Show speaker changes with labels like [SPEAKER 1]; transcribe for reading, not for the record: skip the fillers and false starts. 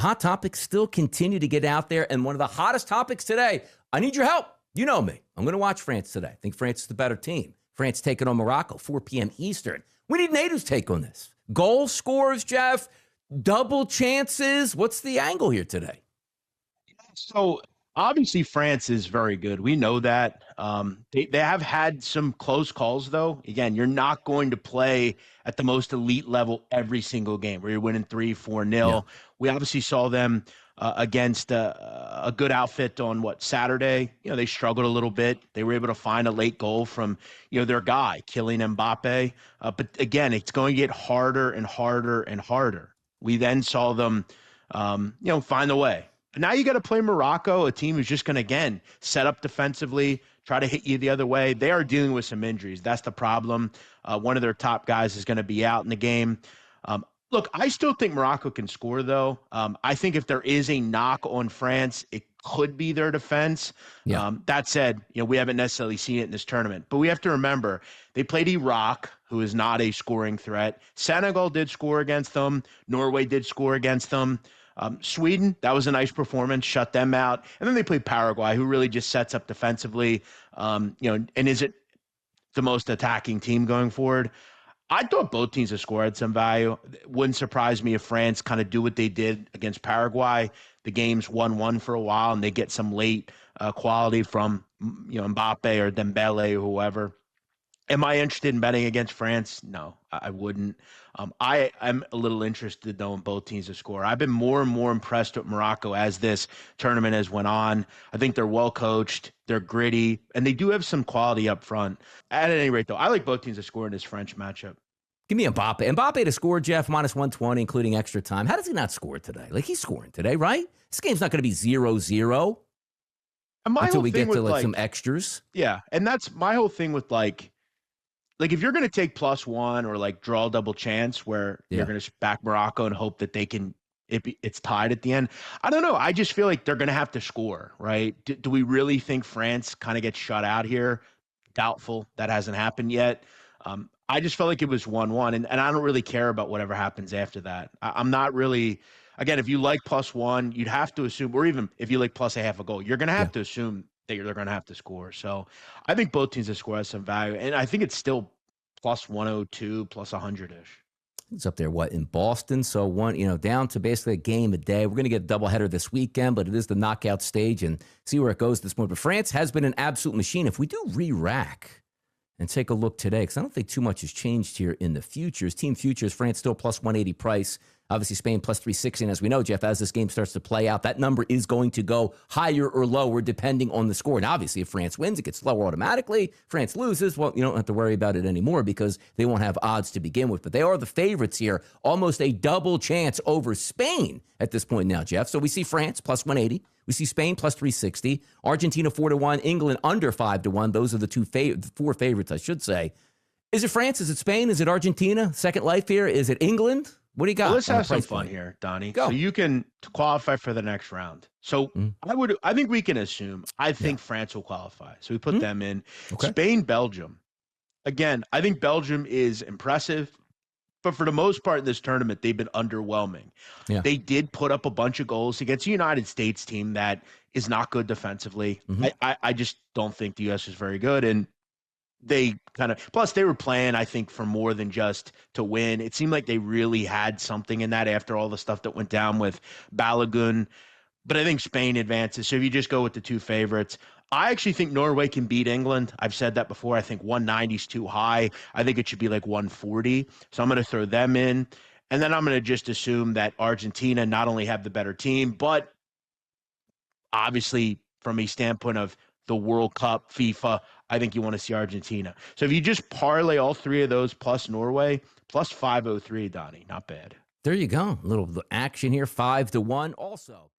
[SPEAKER 1] hot topics still continue to get out there. And one of the hottest topics today, I need your help. You know me. I'm going to watch France today. I think France is the better team. France taking on Morocco, 4 p.m. Eastern. We need Nate's take on this. Goal scores, Jeff, double chances. What's the angle here today?
[SPEAKER 2] So obviously France is very good. We know that. They have had some close calls, though. Again, you're not going to play at the most elite level every single game where you're winning 3-4-0. Yeah. We obviously saw them against a good outfit on Saturday. They struggled a little bit. They were able to find a late goal from their guy Kylian Mbappé. But again, it's going to get harder and harder and harder. We then saw them find a way. Now you got to play Morocco, a team who's just going to, again, set up defensively, try to hit you the other way. They are dealing with some injuries. That's the problem. One of their top guys is going to be out in the game. Look, I still think Morocco can score, though. I think if there is a knock on France, it could be their defense. Yeah. That said, we haven't necessarily seen it in this tournament. But we have to remember, they played Iraq, who is not a scoring threat. Senegal did score against them. Norway did score against them. Sweden, that was a nice performance, shut them out. And then they played Paraguay, who really just sets up defensively, and isn't the most attacking team going forward. I thought both teams have scored some value. It wouldn't surprise me if France kind of do what they did against Paraguay. The game's 1-1 for a while, and they get some late quality from Mbappé or Dembele or whoever. Am I interested in betting against France? No, I wouldn't. I'm a little interested, though, in both teams to score. I've been more and more impressed with Morocco as this tournament has went on. I think they're well coached, they're gritty, and they do have some quality up front. At any rate, though, I like both teams to score in this French matchup.
[SPEAKER 1] Give me Mbappé. Mbappé to score, Jeff, minus 120, including extra time. How does he not score today? Like, he's scoring today, right? This game's not going to be 0-0 until we get to some extras.
[SPEAKER 2] Yeah, and that's my whole thing with like if you're going to take +1 or draw a double chance where you're going to back Morocco and hope that it's tied at the end. I don't know. I just feel like they're going to have to score, right? Do we really think France kind of gets shut out here? Doubtful. That hasn't happened yet. I just felt like it was 1-1, and I don't really care about whatever happens after that. I'm not really, again, if you like +1, you'd have to assume, or even if you like +0.5 a goal, you're going to have to assume that they're going to have to score. So I think both teams to score has some value, and I think it's still +102, +100-ish.
[SPEAKER 1] It's up there, in Boston? So down to basically a game a day. We're going to get a doubleheader this weekend, but it is the knockout stage and see where it goes at this point. But France has been an absolute machine. If we do re-rack and take a look today, because I don't think too much has changed here in the futures. Team futures, France still +180 price. Obviously, Spain +360. And as we know, Jeff, as this game starts to play out, that number is going to go higher or lower depending on the score. And obviously, if France wins, it gets lower automatically. France loses, well, you don't have to worry about it anymore because they won't have odds to begin with. But they are the favorites here. Almost a double chance over Spain at this point now, Jeff. So we see France +180. We see Spain +360. Argentina 4-1. England under 5-1. Those are the four favorites, I should say. Is it France? Is it Spain? Is it Argentina? Second life here? Is it England? What do you got?
[SPEAKER 2] Well, let's have some fun here, Donnie.
[SPEAKER 1] Go.
[SPEAKER 2] So you can qualify for the next round. So I think we can assume, I think France will qualify. So we put them in. Okay. Spain, Belgium. Again, I think Belgium is impressive, but for the most part in this tournament, they've been underwhelming. Yeah. They did put up a bunch of goals against a United States team that is not good defensively. I just don't think the U.S. is very good. And plus they were playing, I think, for more than just to win. It seemed like they really had something in that after all the stuff that went down with Balogun. But I think Spain advances. So if you just go with the two favorites, I actually think Norway can beat England. I've said that before. I think 190 is too high. I think it should be 140. So I'm going to throw them in. And then I'm going to just assume that Argentina not only have the better team, but obviously from a standpoint of the World Cup, FIFA, I think you want to see Argentina. So if you just parlay all three of those plus Norway, plus 503, Donnie, not bad.
[SPEAKER 1] There you go. A little action here, 5-1. Also,